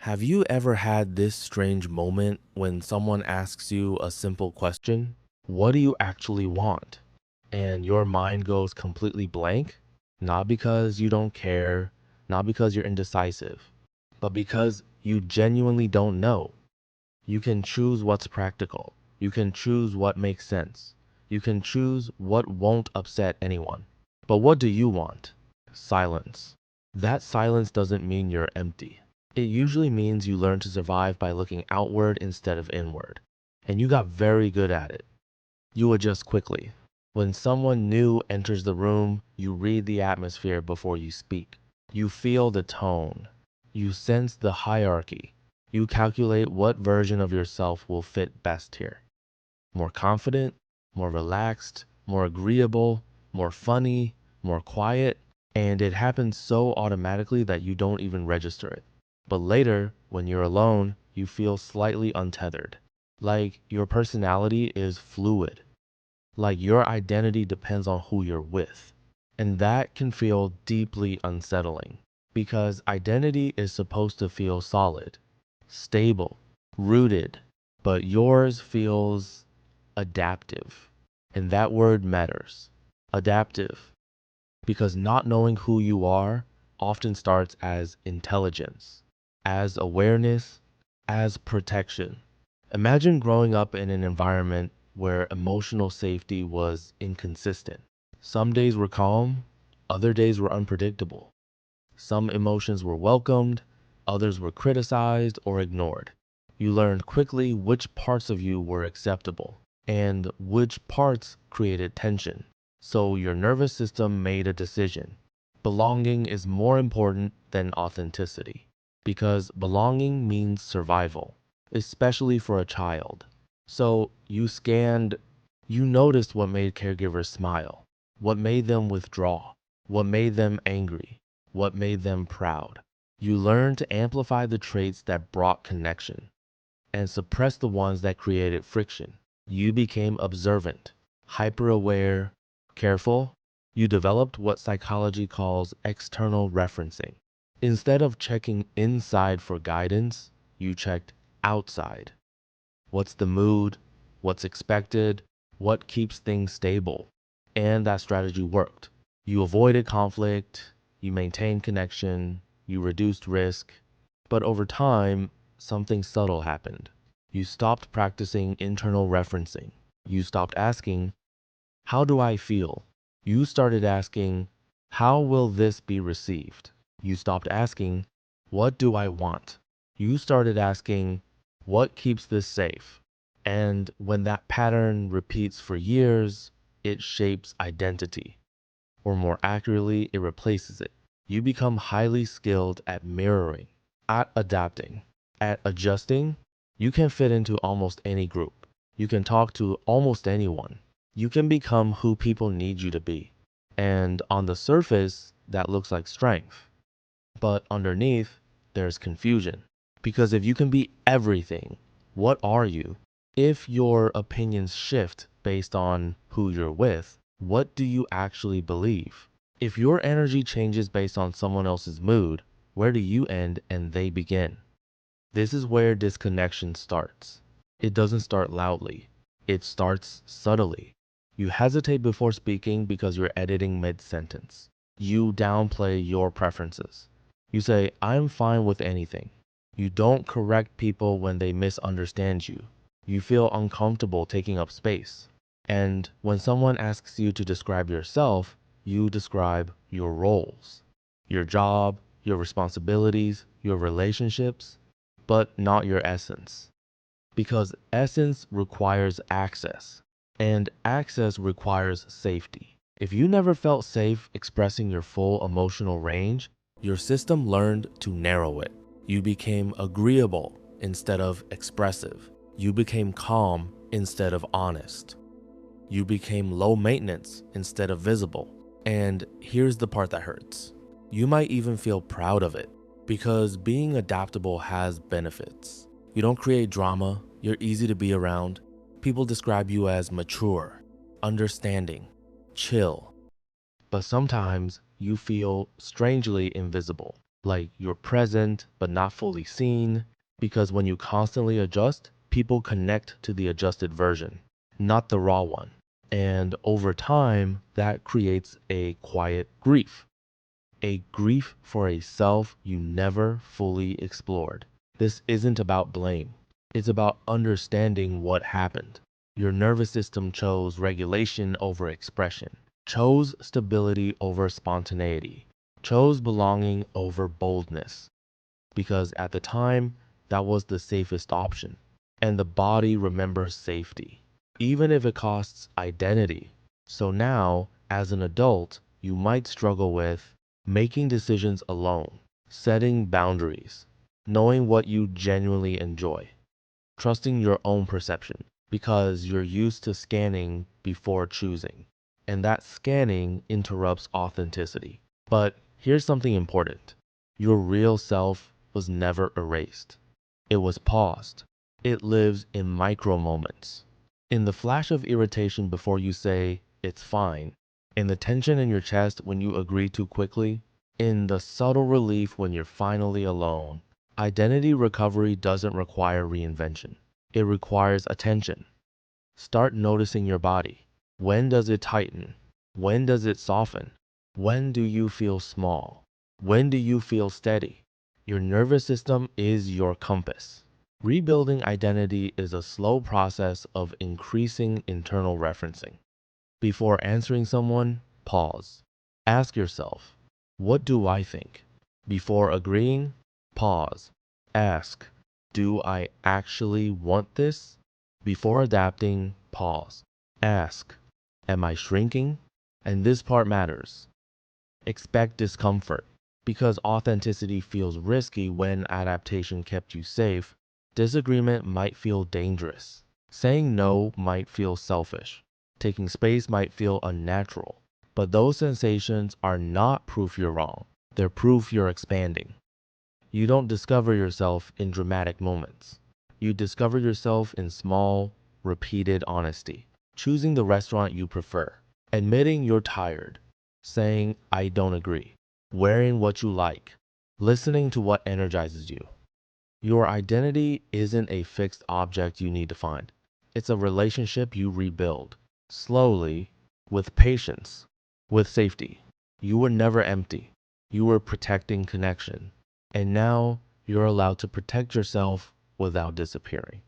Have you ever had this strange moment when someone asks you a simple question? What do you actually want? And your mind goes completely blank? Not because you don't care, not because you're indecisive, but because you genuinely don't know. You can choose what's practical. You can choose what makes sense. You can choose what won't upset anyone. But what do you want? Silence. That silence doesn't mean you're empty. It usually means you learn to survive by looking outward instead of inward. And you got very good at it. You adjust quickly. When someone new enters the room, you read the atmosphere before you speak. You feel the tone. You sense the hierarchy. You calculate what version of yourself will fit best here. More confident, more relaxed, more agreeable, more funny, more quiet. And it happens so automatically that you don't even register it. But later, when you're alone, you feel slightly untethered. Like your personality is fluid. Like your identity depends on who you're with. And that can feel deeply unsettling because identity is supposed to feel solid, stable, rooted, but yours feels adaptive. And that word matters. Adaptive. Because not knowing who you are often starts as intelligence, as awareness, as protection. Imagine growing up in an environment where emotional safety was inconsistent. Some days were calm, other days were unpredictable. Some emotions were welcomed, others were criticized or ignored. You learned quickly which parts of you were acceptable and which parts created tension. So your nervous system made a decision. Belonging is more important than authenticity because belonging means survival, especially for a child. So you noticed what made caregivers smile, what made them withdraw, what made them angry, what made them proud. You learned to amplify the traits that brought connection and suppress the ones that created friction. You became observant, hyper aware, careful. You developed what psychology calls external referencing. Instead of checking inside for guidance, you checked outside. What's the mood? What's expected? What keeps things stable? And that strategy worked. You avoided conflict, you maintained connection, you reduced risk. But over time, something subtle happened. You stopped practicing internal referencing. You stopped asking, how do I feel? You started asking, how will this be received? You stopped asking, what do I want? You started asking, what keeps this safe? And when that pattern repeats for years, it shapes identity, or more accurately, it replaces it. You become highly skilled at mirroring, at adapting, at adjusting. You can fit into almost any group. You can talk to almost anyone. You can become who people need you to be. And on the surface, that looks like strength. But underneath, there's confusion. Because if you can be everything, what are you? If your opinions shift based on who you're with, what do you actually believe? If your energy changes based on someone else's mood, where do you end and they begin? This is where disconnection starts. It doesn't start loudly. It starts subtly. You hesitate before speaking because you're editing mid-sentence. You downplay your preferences. You say, I'm fine with anything. You don't correct people when they misunderstand you. You feel uncomfortable taking up space. And when someone asks you to describe yourself, you describe your roles, your job, your responsibilities, your relationships, but not your essence. Because essence requires access, and access requires safety. If you never felt safe expressing your full emotional range, your system learned to narrow it. You became agreeable instead of expressive. You became calm instead of honest. You became low maintenance instead of visible. And here's the part that hurts. You might even feel proud of it because being adaptable has benefits. You don't create drama, you're easy to be around. People describe you as mature, understanding, chill. But sometimes you feel strangely invisible. Like you're present but not fully seen, because when you constantly adjust, people connect to the adjusted version, not the raw one. And over time, that creates a quiet grief, a grief for a self you never fully explored. This isn't about blame, it's about understanding what happened. Your nervous system chose regulation over expression, chose stability over spontaneity, chose belonging over boldness, because at the time, that was the safest option. And the body remembers safety, even if it costs identity. So now, as an adult, you might struggle with making decisions alone, setting boundaries, knowing what you genuinely enjoy, trusting your own perception, because you're used to scanning before choosing. And that scanning interrupts authenticity. But here's something important: your real self was never erased, it was paused. It lives in micro moments. In the flash of irritation before you say, it's fine. In the tension in your chest when you agree too quickly. In the subtle relief when you're finally alone. Identity recovery doesn't require reinvention. It requires attention. Start noticing your body. When does it tighten? When does it soften? When do you feel small? When do you feel steady? Your nervous system is your compass. Rebuilding identity is a slow process of increasing internal referencing. Before answering someone, pause. Ask yourself, what do I think? Before agreeing, pause. Ask, do I actually want this? Before adapting, pause. Ask, am I shrinking? And this part matters. Expect discomfort. Because authenticity feels risky when adaptation kept you safe, disagreement might feel dangerous. Saying no might feel selfish. Taking space might feel unnatural. But those sensations are not proof you're wrong. They're proof you're expanding. You don't discover yourself in dramatic moments. You discover yourself in small, repeated honesty. Choosing the restaurant you prefer. Admitting you're tired. Saying, I don't agree. Wearing what you like. Listening to what energizes you. Your identity isn't a fixed object you need to find. It's a relationship you rebuild. Slowly, with patience, with safety. You were never empty. You were protecting connection. And now you're allowed to protect yourself without disappearing.